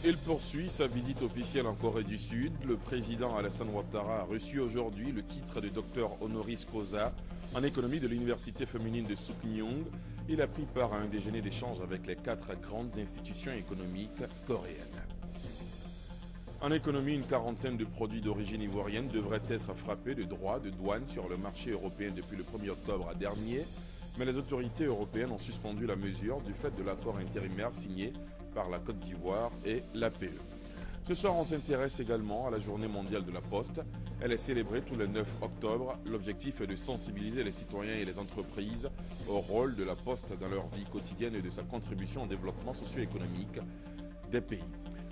Il poursuit sa visite officielle en Corée du Sud. Le président Alassane Ouattara a reçu aujourd'hui le titre de docteur honoris causa en économie de l'université féminine de Suknyong. Il a pris part à un déjeuner d'échange avec les 4 grandes institutions économiques coréennes. En économie, une quarantaine de produits d'origine ivoirienne devraient être frappés de droits de douane sur le marché européen depuis le 1er octobre dernier. Mais les autorités européennes ont suspendu la mesure du fait de l'accord intérimaire signé par la Côte d'Ivoire et l'APE. Ce soir, on s'intéresse également à la journée mondiale de la Poste. Elle est célébrée tous les 9 octobre. L'objectif est de sensibiliser les citoyens et les entreprises au rôle de la Poste dans leur vie quotidienne et de sa contribution au développement socio-économique des pays.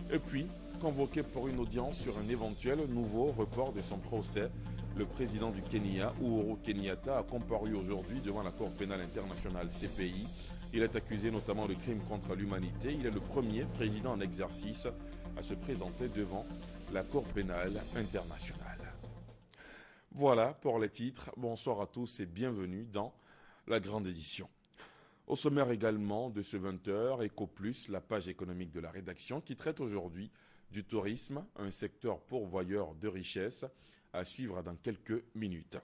Et puis, convoqué pour une audience sur un éventuel nouveau report de son procès, le président du Kenya, Uhuru Kenyatta, a comparu aujourd'hui devant la Cour pénale internationale CPI. Il est accusé notamment de crimes contre l'humanité. Il est le premier président en exercice à se présenter devant la Cour pénale internationale. Voilà pour les titres. Bonsoir à tous et bienvenue dans la grande édition. Au sommaire également de ce 20h, Eco Plus, la page économique de la rédaction qui traite aujourd'hui du tourisme, un secteur pourvoyeur de richesses, à suivre dans quelques minutes.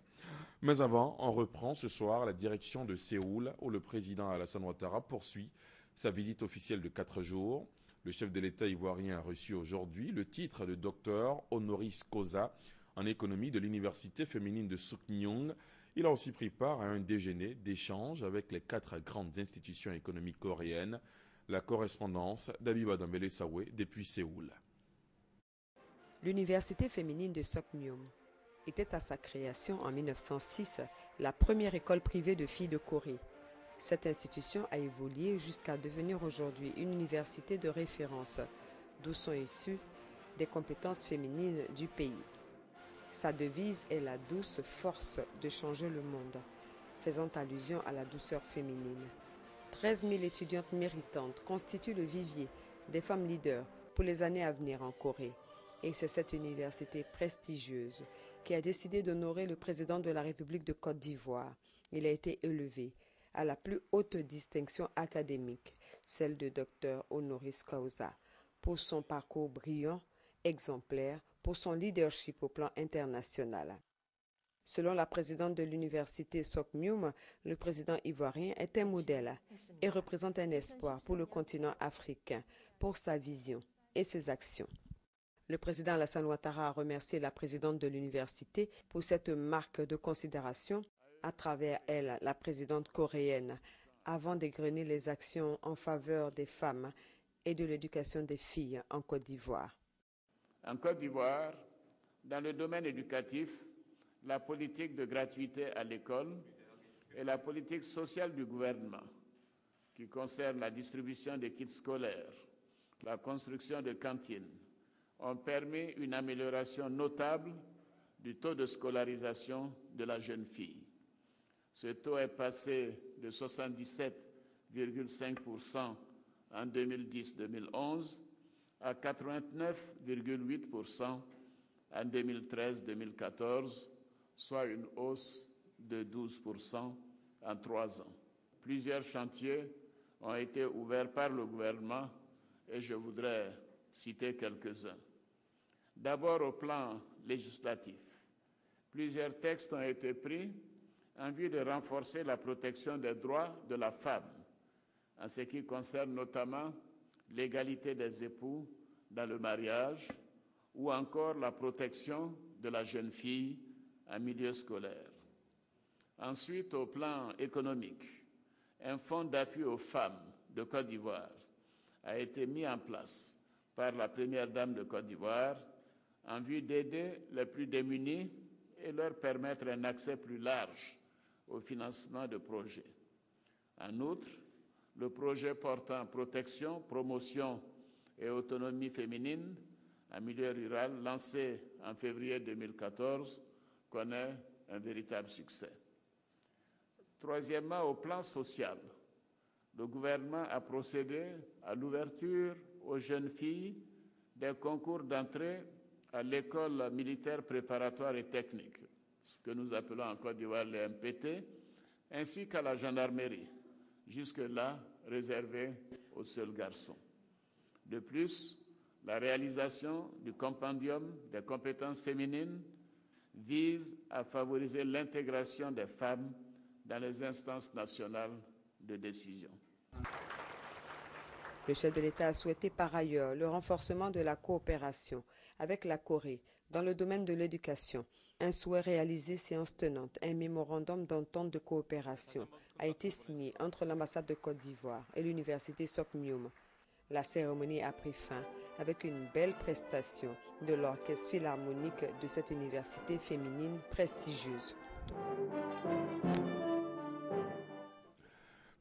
Mais avant, on reprend ce soir la direction de Séoul où le président Alassane Ouattara poursuit sa visite officielle de 4 jours. Le chef de l'État ivoirien a reçu aujourd'hui le titre de docteur honoris causa en économie de l'université féminine de Suknyong. Il a aussi pris part à un déjeuner d'échange avec les 4 grandes institutions économiques coréennes. La correspondance d'Abiba Dambélé Sawé depuis Séoul. L'université féminine de Suknyong était à sa création en 1906 la première école privée de filles de Corée. Cette institution a évolué jusqu'à devenir aujourd'hui une université de référence, d'où sont issues des compétences féminines du pays. Sa devise est la douce force de changer le monde, faisant allusion à la douceur féminine. 13 000 étudiantes méritantes constituent le vivier des femmes leaders pour les années à venir en Corée. Et c'est cette université prestigieuse qui a décidé d'honorer le président de la République de Côte d'Ivoire. Il a été élevé à la plus haute distinction académique, celle de docteur honoris causa, pour son parcours brillant, exemplaire, pour son leadership au plan international. Selon la présidente de l'université Suknyong, le président ivoirien est un modèle et représente un espoir pour le continent africain, pour sa vision et ses actions. Le président Alassane Ouattara a remercié la présidente de l'université pour cette marque de considération. À travers elle, la présidente coréenne, avant d'égrener les actions en faveur des femmes et de l'éducation des filles en Côte d'Ivoire. En Côte d'Ivoire, dans le domaine éducatif, la politique de gratuité à l'école et la politique sociale du gouvernement, qui concerne la distribution des kits scolaires, la construction de cantines, ont permis une amélioration notable du taux de scolarisation de la jeune fille. Ce taux est passé de 77,5% en 2010-2011 à 89,8% en 2013-2014, soit une hausse de 12% en 3 ans. Plusieurs chantiers ont été ouverts par le gouvernement et je voudrais citer quelques-uns. D'abord au plan législatif, plusieurs textes ont été pris en vue de renforcer la protection des droits de la femme, en ce qui concerne notamment l'égalité des époux dans le mariage ou encore la protection de la jeune fille en milieu scolaire. Ensuite, au plan économique, un fonds d'appui aux femmes de Côte d'Ivoire a été mis en place par la première dame de Côte d'Ivoire en vue d'aider les plus démunis et leur permettre un accès plus large au financement de projets. En outre, le projet portant protection, promotion et autonomie féminine en milieu rural, lancé en février 2014, connaît un véritable succès. Troisièmement, au plan social, le gouvernement a procédé à l'ouverture aux jeunes filles des concours d'entrée à l'école militaire préparatoire et technique, ce que nous appelons en Côte d'Ivoire les MPT, ainsi qu'à la gendarmerie, jusque-là réservé aux seuls garçons. De plus, La réalisation du compendium des compétences féminines vise à favoriser l'intégration des femmes dans les instances nationales de décision. Le chef de l'État a souhaité par ailleurs le renforcement de la coopération avec la Corée dans le domaine de l'éducation. Un souhait réalisé séance tenante, un mémorandum d'entente de coopération a été signé entre l'ambassade de Côte d'Ivoire et l'université Sokmium. La cérémonie a pris fin avec une belle prestation de l'orchestre philharmonique de cette université féminine prestigieuse.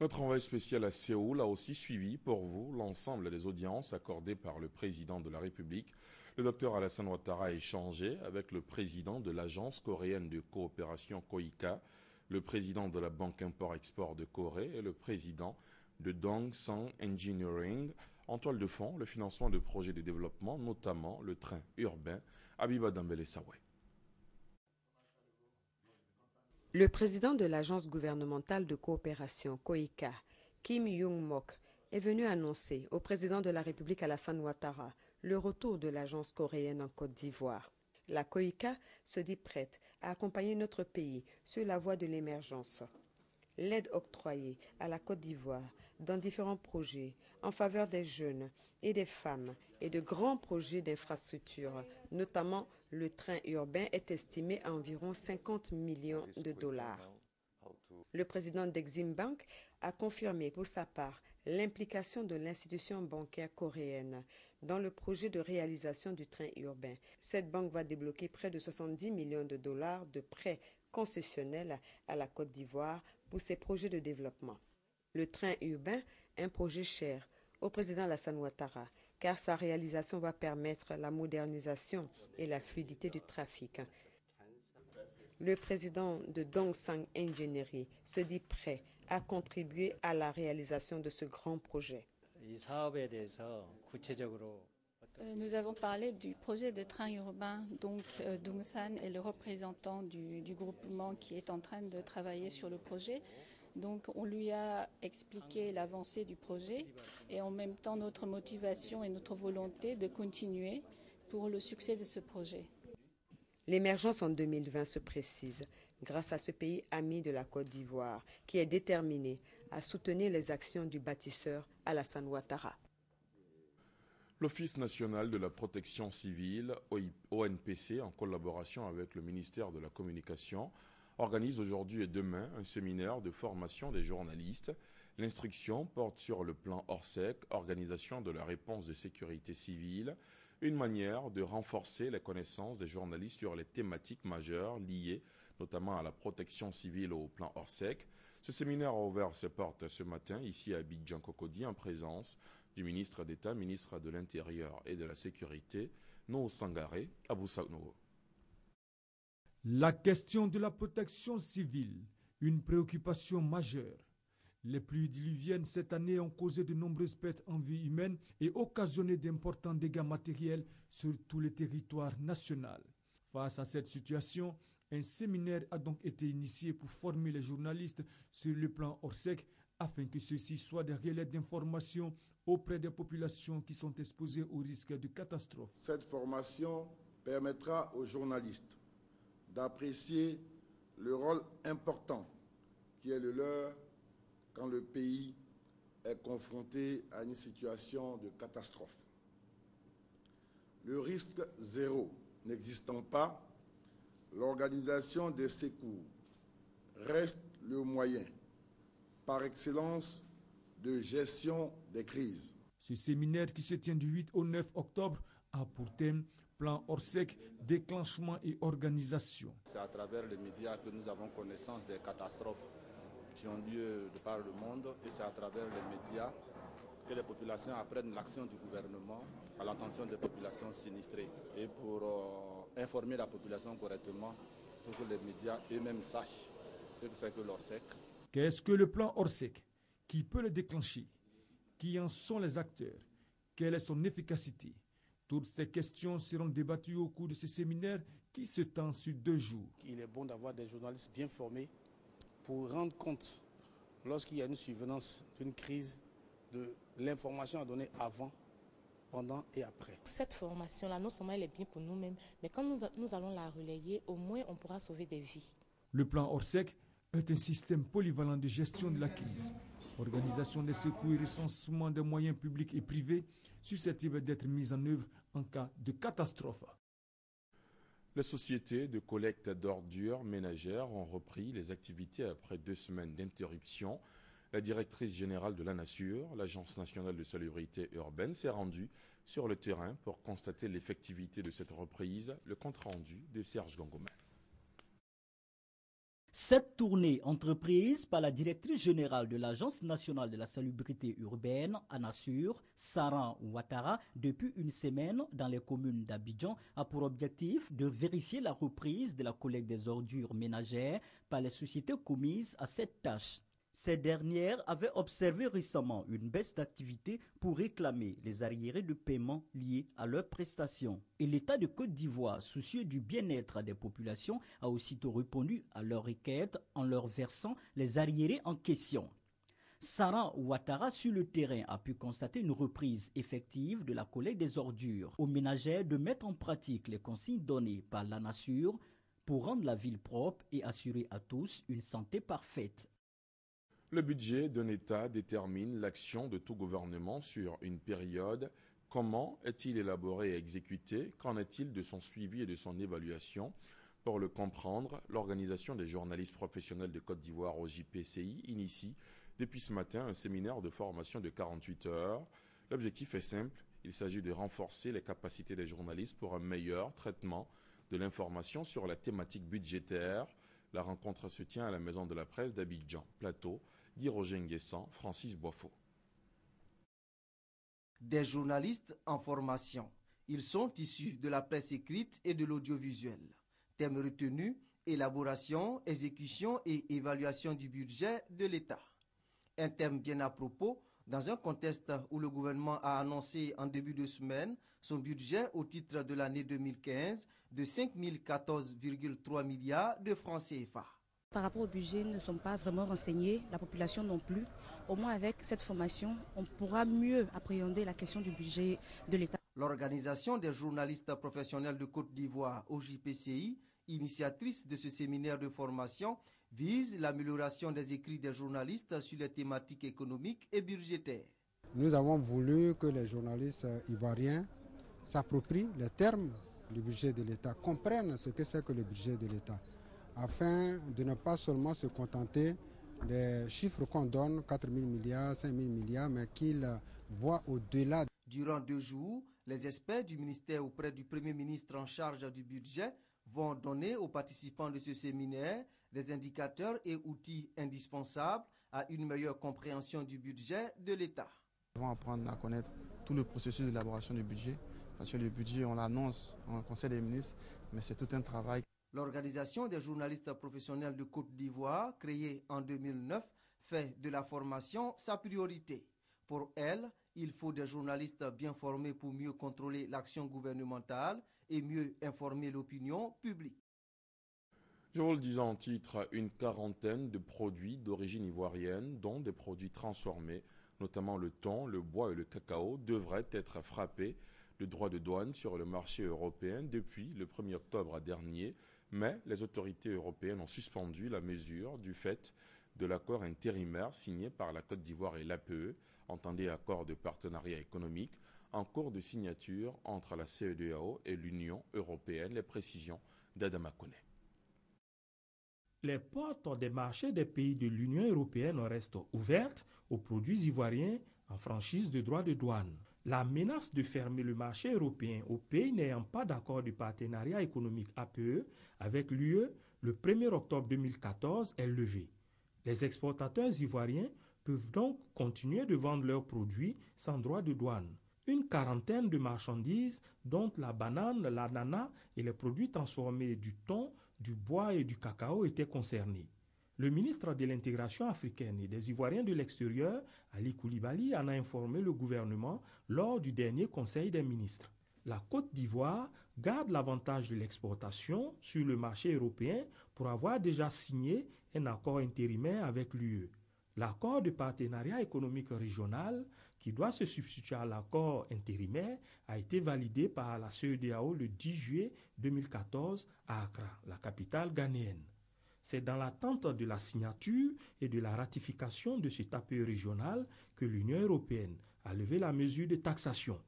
Notre envoyé spécial à Séoul a aussi suivi pour vous l'ensemble des audiences accordées par le président de la République. Le docteur Alassane Ouattara a échangé avec le président de l'Agence coréenne de coopération KOICA, le président de la Banque Import-Export de Corée et le président de Dongsung Engineering. En toile de fond, le financement de projets de développement, notamment le train urbain Abiba Dambélé-Sawé. Le président de l'Agence gouvernementale de coopération KOICA, Kim Young-mok, est venu annoncer au président de la République Alassane Ouattara le retour de l'agence coréenne en Côte d'Ivoire. La KOICA se dit prête à accompagner notre pays sur la voie de l'émergence. L'aide octroyée à la Côte d'Ivoire dans différents projets en faveur des jeunes et des femmes et de grands projets d'infrastructures, notamment le train urbain, est estimée à environ 50 millions de dollars. Le président d'Exim Bank a confirmé pour sa part l'implication de l'institution bancaire coréenne dans le projet de réalisation du train urbain. Cette banque va débloquer près de 70 millions de dollars de prêts concessionnels à la Côte d'Ivoire pour ses projets de développement. Le train urbain, un projet cher au président Alassane Ouattara, car sa réalisation va permettre la modernisation et la fluidité du trafic. Le président de Dongsung Engineering se dit prêt à contribuer à la réalisation de ce grand projet. Nous avons parlé du projet de train urbain, donc Dongsan est le représentant du groupement qui est en train de travailler sur le projet. Donc on lui a expliqué l'avancée du projet et en même temps notre motivation et notre volonté de continuer pour le succès de ce projet. L'émergence en 2020 se précise grâce à ce pays ami de la Côte d'Ivoire qui est déterminé à soutenir les actions du bâtisseur Alassane Ouattara. L'Office national de la protection civile, ONPC, en collaboration avec le ministère de la Communication, organise aujourd'hui et demain un séminaire de formation des journalistes. L'instruction porte sur le plan Orsec, organisation de la réponse de sécurité civile, une manière de renforcer les connaissances des journalistes sur les thématiques majeures liées notamment à la protection civile au plan Orsec. Ce séminaire a ouvert ses portes ce matin ici à Abidjan Cocody en présence du ministre d'État, ministre de l'Intérieur et de la Sécurité, Noho Sangaré, Abou Sakno. La question de la protection civile, une préoccupation majeure. Les pluies diluviennes cette année ont causé de nombreuses pertes en vie humaine et occasionné d'importants dégâts matériels sur tout le territoire national. Face à cette situation, un séminaire a donc été initié pour former les journalistes sur le plan Orsec afin que ceux-ci soient des relais d'information auprès des populations qui sont exposées au risque de catastrophe. Cette formation permettra aux journalistes d'apprécier le rôle important qui est le leur quand le pays est confronté à une situation de catastrophe. Le risque zéro n'existant pas, l'organisation des secours reste le moyen par excellence de gestion des crises. Ce séminaire qui se tient du 8 au 9 octobre a pour thème plan Orsec, déclenchement et organisation. C'est à travers les médias que nous avons connaissance des catastrophes qui ont lieu de par le monde et c'est à travers les médias que les populations apprennent l'action du gouvernement à l'attention des populations sinistrées et pour informer la population correctement pour que les médias eux-mêmes sachent ce que c'est que l'Orsec. Qu'est-ce que le plan Orsec? Qui peut le déclencher? Qui en sont les acteurs? Quelle est son efficacité? Toutes ces questions seront débattues au cours de ce séminaire qui se tend sur 2 jours. Il est bon d'avoir des journalistes bien formés pour rendre compte, lorsqu'il y a une survenance d'une crise, de l'information à donner avant pendant et après. Cette formation-là, non seulement elle est bien pour nous-mêmes, mais quand nous allons la relayer, au moins on pourra sauver des vies. Le plan Orsec est un système polyvalent de gestion de la crise. Organisation des secours et recensement des moyens publics et privés susceptibles d'être mis en œuvre en cas de catastrophe. Les sociétés de collecte d'ordures ménagères ont repris les activités après 2 semaines d'interruption. La directrice générale de l'ANASUR, l'Agence nationale de salubrité urbaine, s'est rendue sur le terrain pour constater l'effectivité de cette reprise. Le compte rendu de Serge Gangoma. Cette tournée entreprise par la directrice générale de l'Agence nationale de la salubrité urbaine, ANASUR, Sarah Ouattara, depuis une semaine dans les communes d'Abidjan, a pour objectif de vérifier la reprise de la collecte des ordures ménagères par les sociétés commises à cette tâche. Ces dernières avaient observé récemment une baisse d'activité pour réclamer les arriérés de paiement liés à leurs prestations. Et l'État de Côte d'Ivoire, soucieux du bien-être des populations, a aussitôt répondu à leurs requêtes en leur versant les arriérés en question. Sarah Ouattara, sur le terrain, a pu constater une reprise effective de la collecte des ordures. Aux ménagères de mettre en pratique les consignes données par l'ANASUR pour rendre la ville propre et assurer à tous une santé parfaite. Le budget d'un État détermine l'action de tout gouvernement sur une période. Comment est-il élaboré et exécuté? Qu'en est-il de son suivi et de son évaluation? Pour le comprendre, l'Organisation des journalistes professionnels de Côte d'Ivoire, OJPCI, initie depuis ce matin un séminaire de formation de 48 heures. L'objectif est simple, il s'agit de renforcer les capacités des journalistes pour un meilleur traitement de l'information sur la thématique budgétaire. La rencontre se tient à la Maison de la Presse d'Abidjan. Plateau, Guy Roger Nguessan, Francis Boifo. Des journalistes en formation. Ils sont issus de la presse écrite et de l'audiovisuel. Thème retenu, élaboration, exécution et évaluation du budget de l'État. Un thème bien à propos dans un contexte où le gouvernement a annoncé en début de semaine son budget au titre de l'année 2015 de 5 014,3 milliards de francs CFA. Par rapport au budget, nous ne sommes pas vraiment renseignés, la population non plus. Au moins avec cette formation, on pourra mieux appréhender la question du budget de l'État. L'Organisation des journalistes professionnels de Côte d'Ivoire, OJPCI, initiatrice de ce séminaire de formation, vise l'amélioration des écrits des journalistes sur les thématiques économiques et budgétaires. Nous avons voulu que les journalistes ivoiriens s'approprient les termes du budget de l'État, comprennent ce que c'est que le budget de l'État, afin de ne pas seulement se contenter des chiffres qu'on donne, 4 000 milliards, 5 000 milliards, mais qu'ils voient au-delà. Durant 2 jours, les experts du ministère auprès du Premier ministre en charge du budget vont donner aux participants de ce séminaire des indicateurs et outils indispensables à une meilleure compréhension du budget de l'État. Nous allons apprendre à connaître tout le processus d'élaboration du budget, parce que le budget, on l'annonce en Conseil des ministres, mais c'est tout un travail. L'Organisation des journalistes professionnels de Côte d'Ivoire, créée en 2009, fait de la formation sa priorité. Pour elle, il faut des journalistes bien formés pour mieux contrôler l'action gouvernementale et mieux informer l'opinion publique. Je vous le disais en titre, une quarantaine de produits d'origine ivoirienne, dont des produits transformés, notamment le thon, le bois et le cacao, devraient être frappés de droits de douane sur le marché européen depuis le 1er octobre dernier. Mais les autorités européennes ont suspendu la mesure du fait de l'accord intérimaire signé par la Côte d'Ivoire et l'APE, entendez accord de partenariat économique, en cours de signature entre la CEDEAO et l'Union européenne. Les précisions d'Adama Kone. Les portes des marchés des pays de l'Union européenne restent ouvertes aux produits ivoiriens en franchise de droits de douane. La menace de fermer le marché européen aux pays n'ayant pas d'accord de partenariat économique APE avec l'UE le 1er octobre 2014 est levée. Les exportateurs ivoiriens peuvent donc continuer de vendre leurs produits sans droit de douane. Une quarantaine de marchandises, dont la banane, l'ananas et les produits transformés du thon, du bois et du cacao étaient concernés. Le ministre de l'intégration africaine et des Ivoiriens de l'extérieur, Ali Koulibaly, en a informé le gouvernement lors du dernier Conseil des ministres. La Côte d'Ivoire garde l'avantage de l'exportation sur le marché européen pour avoir déjà signé un accord intérimaire avec l'UE. L'accord de partenariat économique régional, qui doit se substituer à l'accord intérimaire, a été validé par la CEDEAO le 10 juillet 2014 à Accra, la capitale ghanéenne. C'est dans l'attente de la signature et de la ratification de cet APE régional que l'Union européenne a levé la mesure de taxation.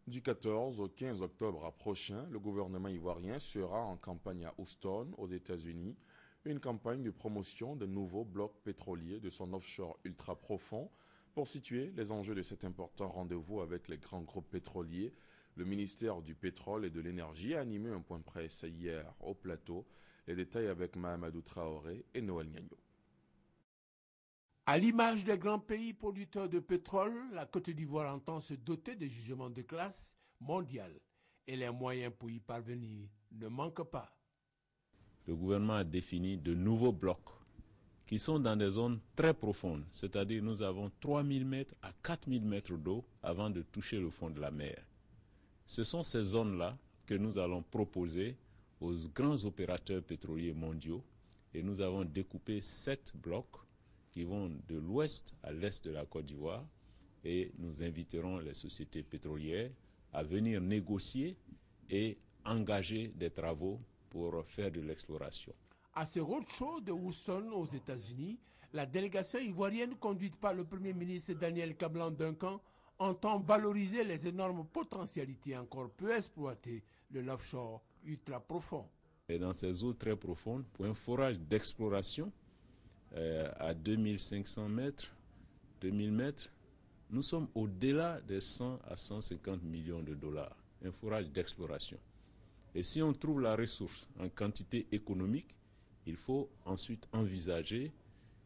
Du 14 au 15 octobre prochain, le gouvernement ivoirien sera en campagne à Houston, aux États-Unis, une campagne de promotion de nouveaux blocs pétroliers de son offshore ultra profond. Pour situer les enjeux de cet important rendez-vous avec les grands groupes pétroliers, le ministère du Pétrole et de l'Énergie a animé un point de presse hier au plateau. Les détails avec Mahamadou Traoré et Noël Niagno. À l'image des grands pays producteurs de pétrole, la Côte d'Ivoire entend se doter de jugements de classe mondiale et les moyens pour y parvenir ne manquent pas. Le gouvernement a défini de nouveaux blocs qui sont dans des zones très profondes, c'est-à-dire nous avons 3000 mètres à 4000 mètres d'eau avant de toucher le fond de la mer. Ce sont ces zones-là que nous allons proposer aux grands opérateurs pétroliers mondiaux et nous avons découpé 7 blocs qui vont de l'ouest à l'est de la Côte d'Ivoire et nous inviterons les sociétés pétrolières à venir négocier et engager des travaux pour faire de l'exploration. À ce roadshow de Houston aux États-Unis, la délégation ivoirienne conduite par le Premier ministre Daniel Kablan-Duncan entend valoriser les énormes potentialités encore peu exploitées de l'offshore ultra profond. Et dans ces eaux très profondes, pour un forage d'exploration à 2500 mètres, 2000 mètres, nous sommes au-delà des 100 à 150 millions de dollars, un forage d'exploration. Et si on trouve la ressource en quantité économique, il faut ensuite envisager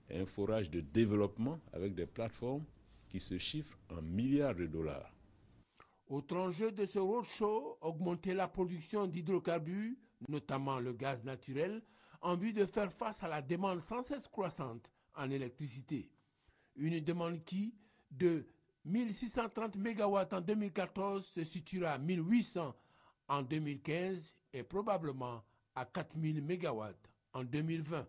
un forage de développement avec des plateformes qui se chiffrent en milliards de dollars. Autre enjeu de ce roadshow, augmenter la production d'hydrocarbures, notamment le gaz naturel, en vue de faire face à la demande sans cesse croissante en électricité. Une demande qui, de 1630 MW en 2014, se situera à 1800 en 2015 et probablement à 4000 MW en 2020.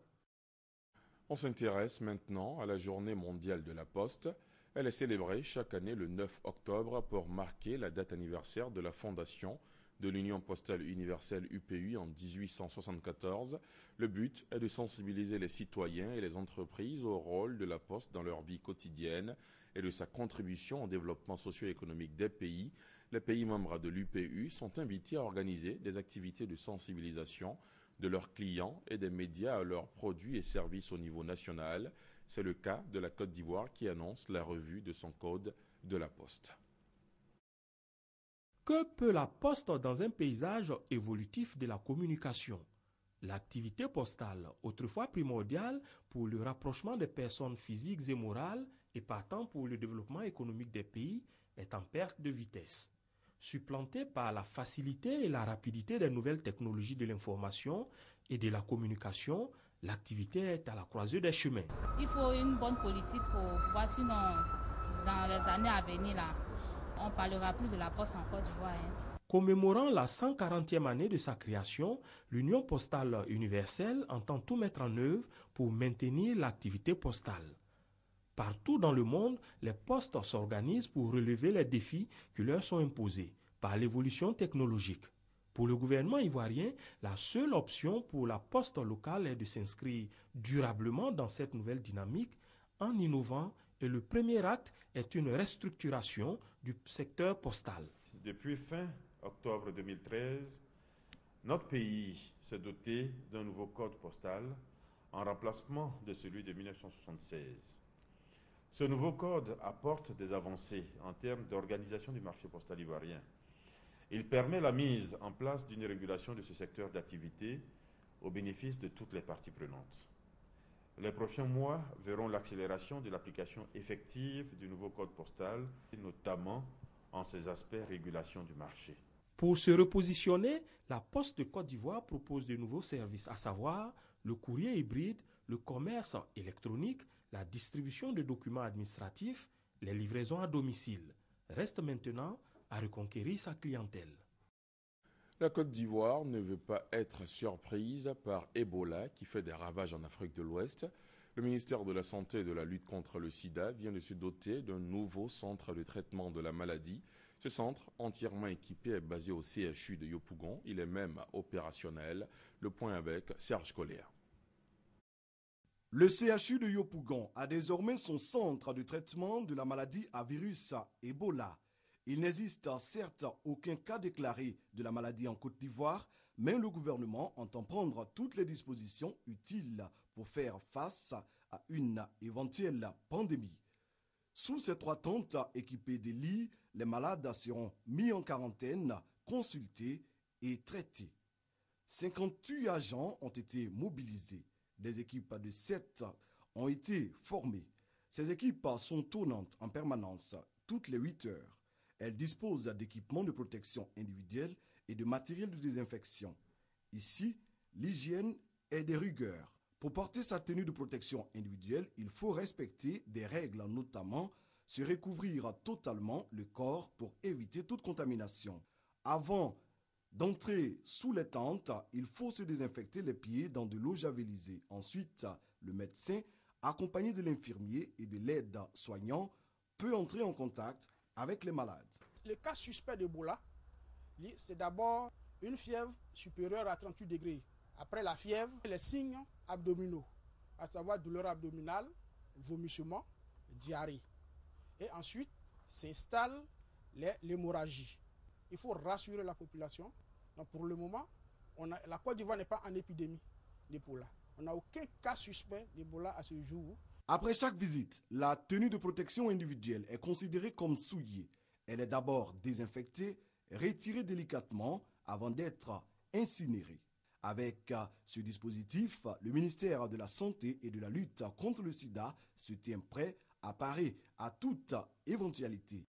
On s'intéresse maintenant à la Journée mondiale de la Poste. Elle est célébrée chaque année le 9 octobre pour marquer la date anniversaire de la fondation de l'Union postale universelle UPU en 1874. Le but est de sensibiliser les citoyens et les entreprises au rôle de la Poste dans leur vie quotidienne et de sa contribution au développement socio-économique des pays. Les pays membres de l'UPU sont invités à organiser des activités de sensibilisation de leurs clients et des médias à leurs produits et services au niveau national. C'est le cas de la Côte d'Ivoire qui annonce la revue de son code de la Poste. Que peut la Poste dans un paysage évolutif de la communication? L'activité postale, autrefois primordiale pour le rapprochement des personnes physiques et morales et partant pour le développement économique des pays, est en perte de vitesse. Supplantée par la facilité et la rapidité des nouvelles technologies de l'information et de la communication, l'activité est à la croisée des chemins. Il faut une bonne politique pour voir, sinon dans les années à venir, là, on ne parlera plus de la Poste en Côte d'Ivoire. Commémorant la 140e année de sa création, l'Union postale universelle entend tout mettre en œuvre pour maintenir l'activité postale. Partout dans le monde, les postes s'organisent pour relever les défis qui leur sont imposés par l'évolution technologique. Pour le gouvernement ivoirien, la seule option pour la poste locale est de s'inscrire durablement dans cette nouvelle dynamique en innovant, et le premier acte est une restructuration du secteur postal. Depuis fin octobre 2013, notre pays s'est doté d'un nouveau code postal en remplacement de celui de 1976. Ce nouveau code apporte des avancées en termes d'organisation du marché postal ivoirien. Il permet la mise en place d'une régulation de ce secteur d'activité au bénéfice de toutes les parties prenantes. Les prochains mois verront l'accélération de l'application effective du nouveau code postal, notamment en ses aspects régulation du marché. Pour se repositionner, la Poste de Côte d'Ivoire propose de nouveaux services, à savoir le courrier hybride, le commerce électronique, la distribution de documents administratifs, les livraisons à domicile. Reste maintenant à reconquérir sa clientèle. La Côte d'Ivoire ne veut pas être surprise par Ebola qui fait des ravages en Afrique de l'Ouest. Le ministère de la Santé et de la lutte contre le sida vient de se doter d'un nouveau centre de traitement de la maladie. Ce centre, entièrement équipé, est basé au CHU de Yopougon. Il est même opérationnel. Le point avec Serge Collier. Le CHU de Yopougon a désormais son centre de traitement de la maladie à virus Ebola. Il n'existe certes aucun cas déclaré de la maladie en Côte d'Ivoire, mais le gouvernement entend prendre toutes les dispositions utiles pour faire face à une éventuelle pandémie. Sous ces 3 tentes équipées de lits, les malades seront mis en quarantaine, consultés et traités. 58 agents ont été mobilisés. Des équipes de 7 ont été formées. Ces équipes sont tournantes en permanence, toutes les 8 heures. Elles disposent d'équipements de protection individuelle et de matériel de désinfection. Ici, l'hygiène est de rigueur. Pour porter sa tenue de protection individuelle, il faut respecter des règles, notamment se recouvrir totalement le corps pour éviter toute contamination. Avant d'entrer sous les tentes, il faut se désinfecter les pieds dans de l'eau javelisée. Ensuite, le médecin, accompagné de l'infirmier et de l'aide-soignant, peut entrer en contact avec les malades. Le cas suspect d'Ebola, c'est d'abord une fièvre supérieure à 38 degrés. Après la fièvre, les signes abdominaux, à savoir douleur abdominale, vomissement, diarrhée. Et ensuite, s'installe l'hémorragie. Il faut rassurer la population. Donc pour le moment, la Côte d'Ivoire n'est pas en épidémie d'Ebola. On n'a aucun cas suspect d'Ebola à ce jour. Après chaque visite, la tenue de protection individuelle est considérée comme souillée. Elle est d'abord désinfectée, retirée délicatement avant d'être incinérée. Avec ce dispositif, le ministère de la Santé et de la lutte contre le sida se tient prêt à parer à toute éventualité.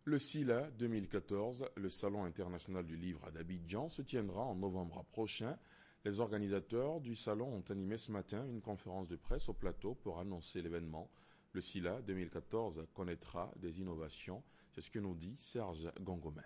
Le SILA 2014, le Salon international du livre d'Abidjan, se tiendra en novembre prochain. Les organisateurs du salon ont animé ce matin une conférence de presse au plateau pour annoncer l'événement. Le SILA 2014 connaîtra des innovations. C'est ce que nous dit Serge Gongomin.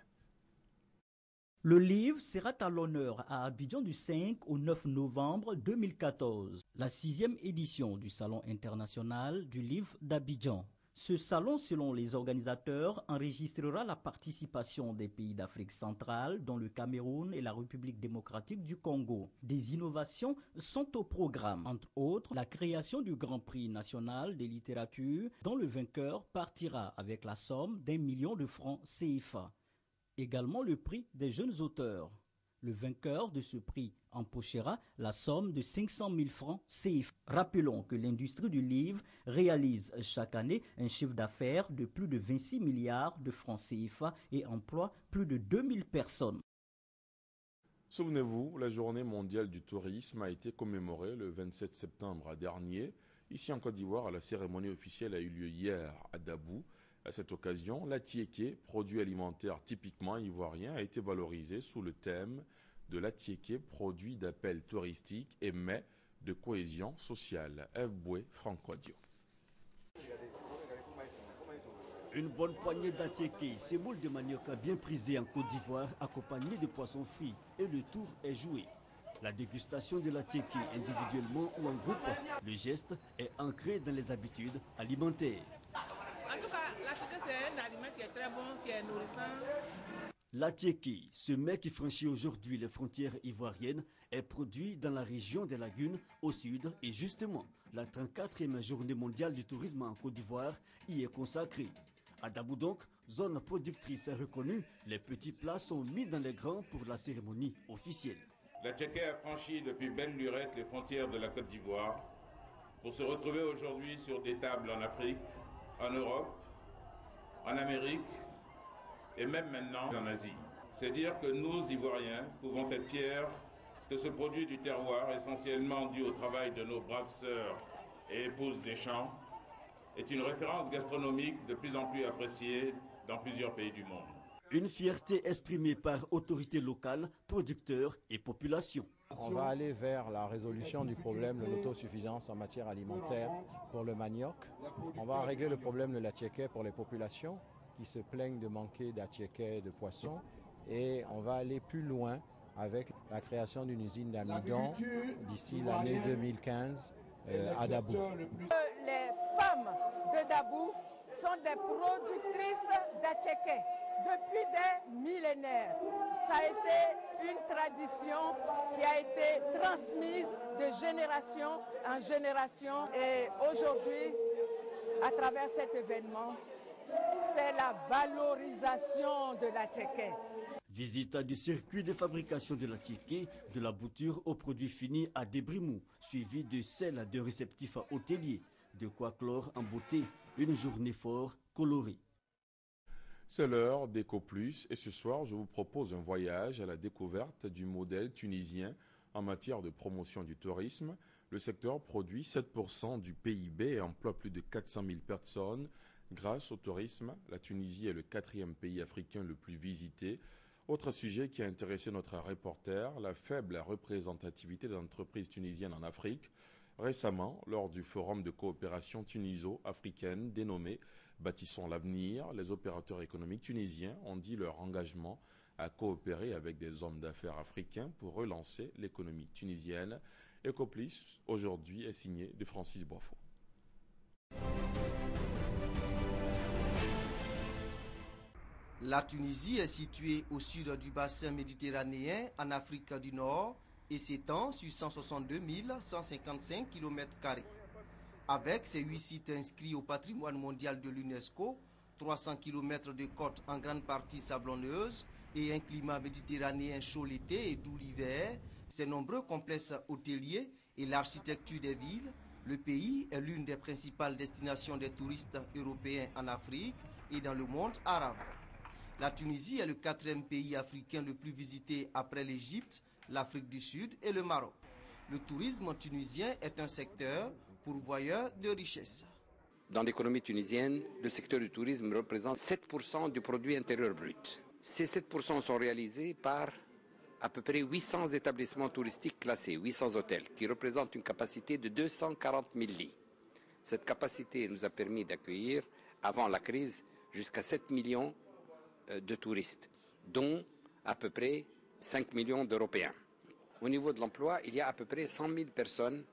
Le livre sera à l'honneur à Abidjan du 5 au 9 novembre 2014, la 6e édition du Salon international du livre d'Abidjan. Ce salon, selon les organisateurs, enregistrera la participation des pays d'Afrique centrale, dont le Cameroun et la République démocratique du Congo. Des innovations sont au programme, entre autres la création du Grand Prix national de littérature, dont le vainqueur partira avec la somme d'1 million de francs CFA. Également le prix des jeunes auteurs. Le vainqueur de ce prix empochera la somme de 500 000 francs CFA. Rappelons que l'industrie du livre réalise chaque année un chiffre d'affaires de plus de 26 milliards de francs CFA et emploie plus de 2000 personnes. Souvenez-vous, la journée mondiale du tourisme a été commémorée le 27 septembre dernier. Ici en Côte d'Ivoire, la cérémonie officielle a eu lieu hier à Dabou. À cette occasion, l'atiéké, produit alimentaire typiquement ivoirien, a été valorisé sous le thème de l'atiéké, produit d'appel touristique et mets de cohésion sociale. F. Boué, Franco Dio. Une bonne poignée d'atiéké, semoule de manioc bien prisé en Côte d'Ivoire, accompagné de poissons frits, et le tour est joué. La dégustation de l'atiéké individuellement ou en groupe, le geste est ancré dans les habitudes alimentaires. En tout cas, l'atiéké, c'est un aliment qui est très bon, qui est nourrissant. L'atiéké, ce mets qui franchit aujourd'hui les frontières ivoiriennes, est produit dans la région des Lagunes, au sud, et justement, la 34e journée mondiale du tourisme en Côte d'Ivoire y est consacrée. À Dabou donc, zone productrice reconnue, les petits plats sont mis dans les grands pour la cérémonie officielle. L'atiéké a franchi depuis belle lurette les frontières de la Côte d'Ivoire pour se retrouver aujourd'hui sur des tables en Afrique, en Europe, en Amérique et même maintenant en Asie. C'est dire que nous, Ivoiriens, pouvons être fiers que ce produit du terroir, essentiellement dû au travail de nos braves sœurs et épouses des champs, est une référence gastronomique de plus en plus appréciée dans plusieurs pays du monde. Une fierté exprimée par autorités locales, producteurs et population. On va aller vers la résolution du problème de l'autosuffisance en matière alimentaire pour le manioc. On va régler le problème de l'atiéké pour les populations qui se plaignent de manquer d'atiéké et de poissons. Et on va aller plus loin avec la création d'une usine d'amidon d'ici l'année 2015 à Dabou. Les femmes de Dabou sont des productrices d'attiéké depuis des millénaires. Ça a été une tradition qui a été transmise de génération en génération. Et aujourd'hui, à travers cet événement, c'est la valorisation de l'attiéké. Visite du circuit de fabrication de l'attiéké, de la bouture aux produits finis à Débrimou, suivi de celle de réceptifs hôteliers. De quoi clore en beauté une journée fort colorée. C'est l'heure d'Eco Plus et ce soir, je vous propose un voyage à la découverte du modèle tunisien en matière de promotion du tourisme. Le secteur produit 7% du PIB et emploie plus de 400 000 personnes. Grâce au tourisme, la Tunisie est le 4e pays africain le plus visité. Autre sujet qui a intéressé notre reporter, la faible représentativité des entreprises tunisiennes en Afrique. Récemment, lors du forum de coopération tuniso-africaine dénommé « Bâtissons l'avenir », les opérateurs économiques tunisiens ont dit leur engagement à coopérer avec des hommes d'affaires africains pour relancer l'économie tunisienne. Ecoplus, aujourd'hui, est signé de Francis Boifo. La Tunisie est située au sud du bassin méditerranéen en Afrique du Nord et s'étend sur 162 155 km². Avec ses 8 sites inscrits au patrimoine mondial de l'UNESCO, 300 km de côtes en grande partie sablonneuses et un climat méditerranéen chaud l'été et doux l'hiver, ses nombreux complexes hôteliers et l'architecture des villes, le pays est l'une des principales destinations des touristes européens en Afrique et dans le monde arabe. La Tunisie est le 4e pays africain le plus visité après l'Égypte, l'Afrique du Sud et le Maroc. Le tourisme tunisien est un secteur pourvoyeur de richesses. Dans l'économie tunisienne, le secteur du tourisme représente 7% du produit intérieur brut. Ces 7% sont réalisés par à peu près 800 établissements touristiques classés, 800 hôtels, qui représentent une capacité de 240 000 lits. Cette capacité nous a permis d'accueillir, avant la crise, jusqu'à 7 millions de touristes, dont à peu près 5 millions d'Européens. Au niveau de l'emploi, il y a à peu près 100 000 personnes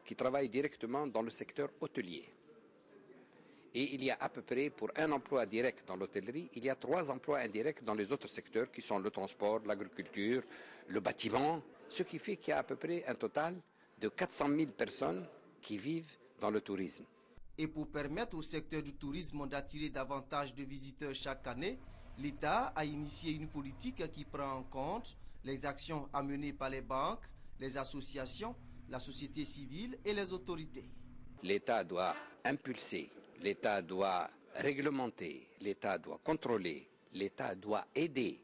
qui travaillent directement dans le secteur hôtelier. Et il y a à peu près, pour un emploi direct dans l'hôtellerie, il y a 3 emplois indirects dans les autres secteurs qui sont le transport, l'agriculture, le bâtiment, ce qui fait qu'il y a à peu près un total de 400 000 personnes qui vivent dans le tourisme. Et pour permettre au secteur du tourisme d'attirer davantage de visiteurs chaque année, l'État a initié une politique qui prend en compte les actions amenées par les banques, les associations, la société civile et les autorités. L'État doit impulser, l'État doit réglementer, l'État doit contrôler, l'État doit aider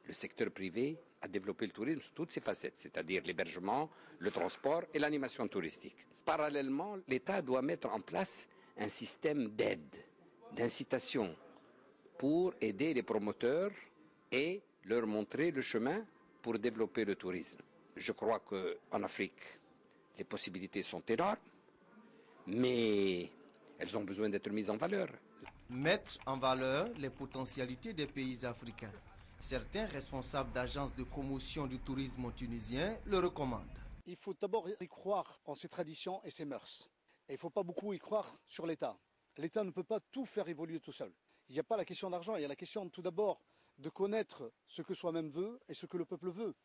le secteur privé à développer le tourisme sous toutes ses facettes, c'est-à-dire l'hébergement, le transport et l'animation touristique. Parallèlement, l'État doit mettre en place un système d'aide, d'incitation pour aider les promoteurs et leur montrer le chemin pour développer le tourisme. Je crois qu'en Afrique, les possibilités sont énormes, mais elles ont besoin d'être mises en valeur. Mettre en valeur les potentialités des pays africains. Certains responsables d'agences de promotion du tourisme tunisien le recommandent. Il faut d'abord y croire en ses traditions et ses mœurs. Et il ne faut pas beaucoup y croire sur l'État. L'État ne peut pas tout faire évoluer tout seul. Il n'y a pas la question d'argent, il y a la question tout d'abord de connaître ce que soi-même veut et ce que le peuple veut.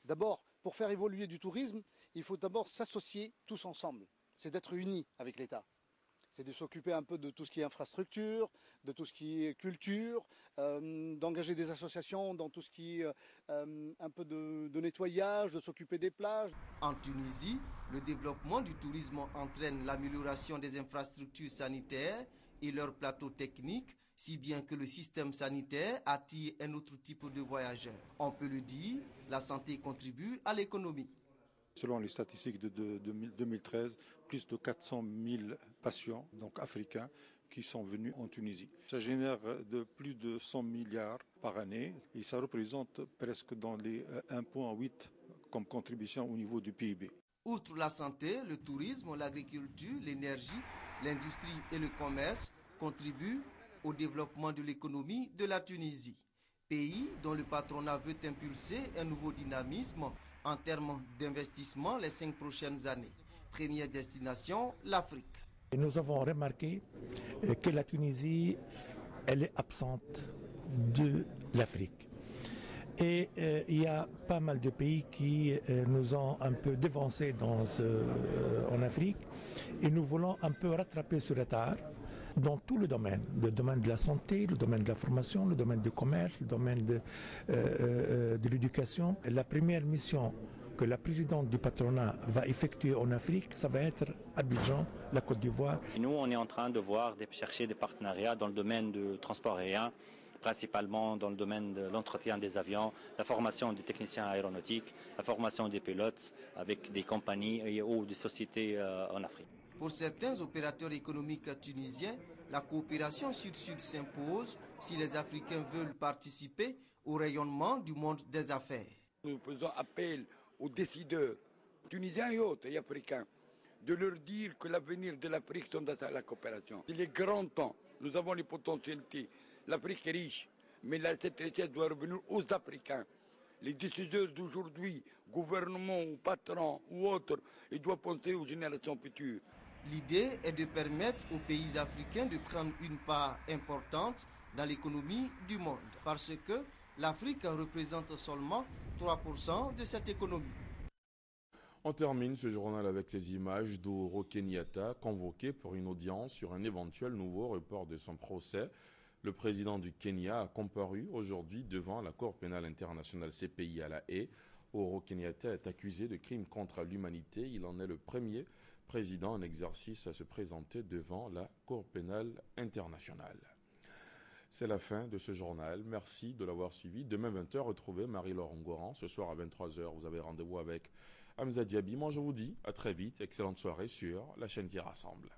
D'abord, pour faire évoluer du tourisme, il faut d'abord s'associer tous ensemble. C'est d'être unis avec l'État. C'est de s'occuper un peu de tout ce qui est infrastructure, de tout ce qui est culture, d'engager des associations dans tout ce qui est un peu de nettoyage, de s'occuper des plages. En Tunisie, le développement du tourisme entraîne l'amélioration des infrastructures sanitaires et leurs plateaux techniques, si bien que le système sanitaire attire un autre type de voyageurs. On peut le dire, la santé contribue à l'économie. Selon les statistiques de 2013, plus de 400 000 patients, donc africains, qui sont venus en Tunisie. Ça génère de plus de 100 milliards par année et ça représente presque dans les 1,8 comme contribution au niveau du PIB. Outre la santé, le tourisme, l'agriculture, l'énergie, l'industrie et le commerce contribuent au développement de l'économie de la Tunisie. Pays dont le patronat veut impulser un nouveau dynamisme en termes d'investissement les 5 prochaines années. première destination, l'Afrique. Et nous avons remarqué que la Tunisie, elle est absente de l'Afrique. Et il y a pas mal de pays qui nous ont un peu dévancés en Afrique et nous voulons un peu rattraper ce retard dans tout le domaine de la santé, le domaine de la formation, le domaine du commerce, le domaine de l'éducation. La première mission que la présidente du patronat va effectuer en Afrique, ça va être Abidjan, la Côte d'Ivoire. Nous, on est en train de chercher des partenariats dans le domaine du transport aérien, principalement dans le domaine de l'entretien des avions, la formation des techniciens aéronautiques, la formation des pilotes avec des compagnies ou des sociétés en Afrique. Pour certains opérateurs économiques tunisiens, la coopération sud-sud s'impose si les Africains veulent participer au rayonnement du monde des affaires. Nous faisons appel aux décideurs tunisiens et autres et africains de leur dire que l'avenir de l'Afrique sont dans la coopération. Il est grand temps, nous avons les potentialités. L'Afrique est riche, mais cette richesse doit revenir aux Africains. Les décideurs d'aujourd'hui, gouvernements ou patrons ou autres, ils doivent penser aux générations futures. L'idée est de permettre aux pays africains de prendre une part importante dans l'économie du monde, parce que l'Afrique représente seulement 3% de cette économie. On termine ce journal avec ces images d'Ouro Kenyatta convoqué pour une audience sur un éventuel nouveau report de son procès. Le président du Kenya a comparu aujourd'hui devant la Cour pénale internationale CPI à La Haye. Ouro Kenyatta est accusé de crimes contre l'humanité. Il en est le premier président en exercice à se présenter devant la Cour pénale internationale. C'est la fin de ce journal. Merci de l'avoir suivi. Demain 20h, retrouvez Marie-Laure Ngoran. Ce soir à 23h, vous avez rendez-vous avec Hamza Diaby. Moi, je vous dis à très vite. Excellente soirée sur la chaîne qui rassemble.